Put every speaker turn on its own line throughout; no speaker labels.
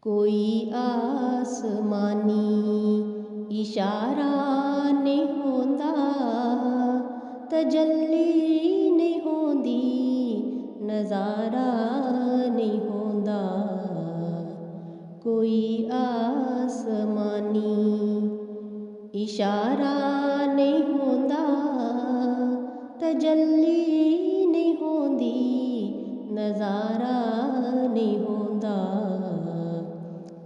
कोई आसमानी इशारा नहीं होंदा, तजल्ली नहीं होंदी, नज़ारा नहीं होंदा। कोई आसमानी इशारा नहीं होंदा, तजल्ली नहीं होंदी, नज़ारा नहीं होंदा।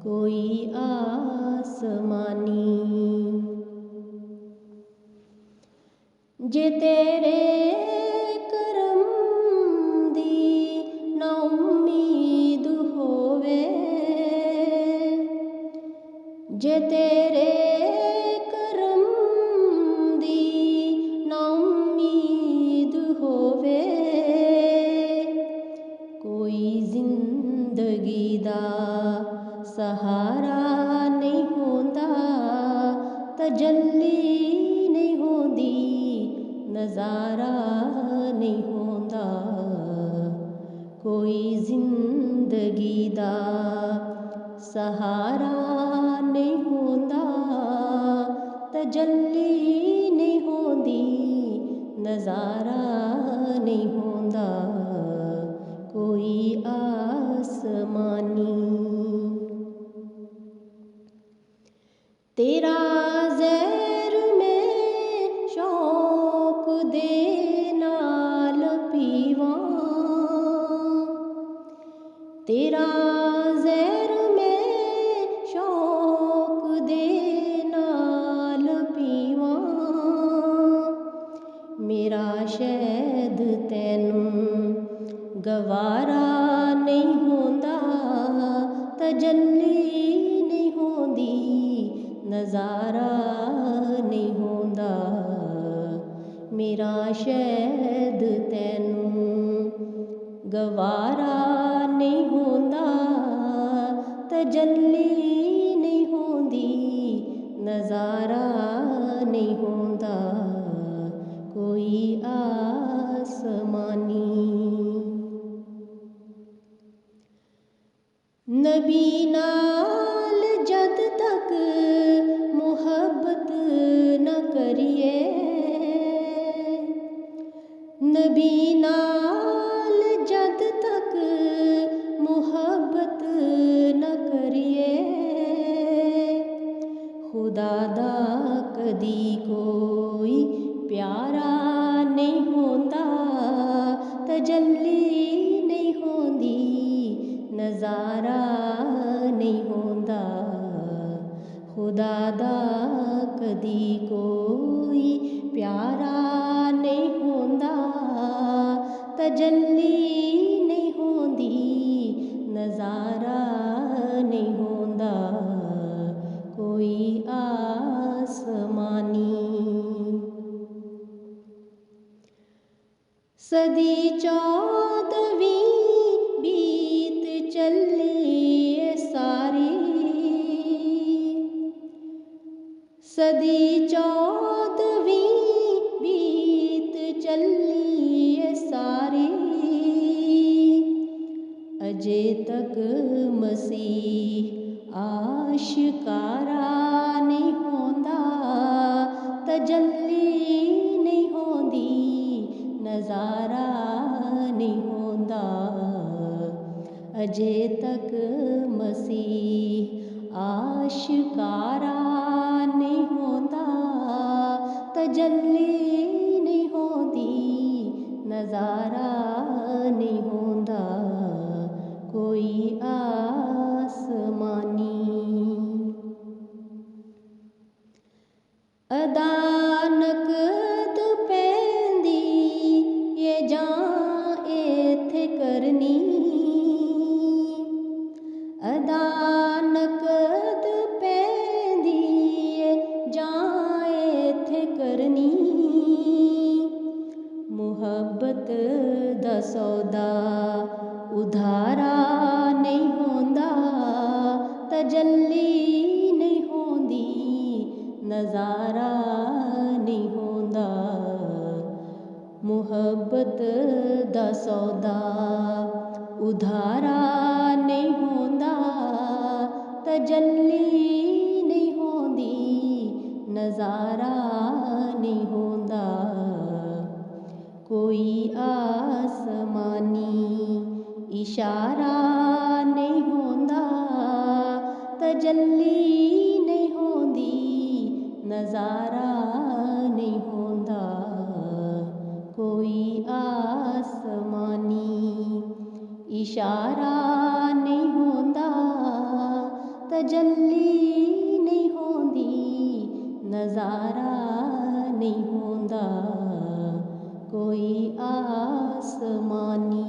कोई आसमानी जे तेरे करम दी ना उम्मीद होवे, जे तेरे करम दी ना उम्मीद होवे, कोई जिंदगी दा सहारा नहीं होंदा, तजल्ली नहीं होंदी, नज़ारा नहीं होंदा। कोई जिंदगी दा सहारा नहीं होंदा, तजल्ली नहीं होंदी, नज़ारा नहीं होंदा। कोई आसमानी तेरा ज़हर में शौक दे नाल पीवां, तेरा ज़हर में शौक दे नाल पीवां। मेरा शहद तैनू गवारा नहीं होंदा, तजल्ली नहीं होंदी, नज़ारा नहीं होंदा। मेरा शहद तैनू गवारा नहीं होंदा, तजल्ली नहीं होंदी, नज़ारा नहीं होंदा। कोई आसमानी नबी नाल जद तक मुहब्बत न करिए, नबी नाल जद तक मुहब्बत न करिए, खुदा दा कदी कोई प्यारा नहीं होंदा, तजल्ली नहीं होंदी, नज़ारा नहीं होंदा। खुदा दा कदी कोई प्यारा नहीं होंदा, तजल्ली नहीं होंदी, नज़ारा नहीं होंदा। कोई आसमानी सदी 14वीं बीत चली सारी, सदी 14वीं बीत चली सारी। अजे तक मसीह आशिकारा नहीं होंदा, तजल्ली नहीं होंदी, नज़ारा नहीं होंदा। अजे तक मसीह आशिकारा नहीं होंदा, तजल्ली नहीं होंदी, नज़ारा नहीं होंदा। कोई आसमानी अदा नकद पैंदी ये जां एथे करनी, अदा नकद पैंदी ये जां एथे करनी। मुहब्बत दा सौदा उधारा नहीं होंदा, तजल्ली नहीं होंदी, नज़ारा नहीं होंदा। मुहब्बत दा सौदा उधारा नहीं होंदा, ਤਜੱਲੀ ਨਹੀਂ ਹੁੰਦੀ, ਨਜ਼ਾਰਾ ਨਹੀਂ ਹੁੰਦਾ। ਕੋਈ ਆਸਮਾਨੀ ਇਸ਼ਾਰਾ ਨਹੀਂ ਹੁੰਦਾ, ਤਜੱਲੀ ਨਹੀਂ ਹੁੰਦੀ, ਨਜ਼ਾਰਾ ਨਹੀਂ ਹੁੰਦਾ। ਕੋਈ ਆਸਮਾਨੀ ਇਸ਼ਾਰਾ ਨਹੀਂ ਹੁੰਦਾ, ਤਜੱਲੀ ਨਹੀਂ ਹੁੰਦੀ, ਨਜ਼ਾਰਾ ਨਹੀਂ ਹੁੰਦਾ। ਕੋਈ ਆਸਮਾਨੀ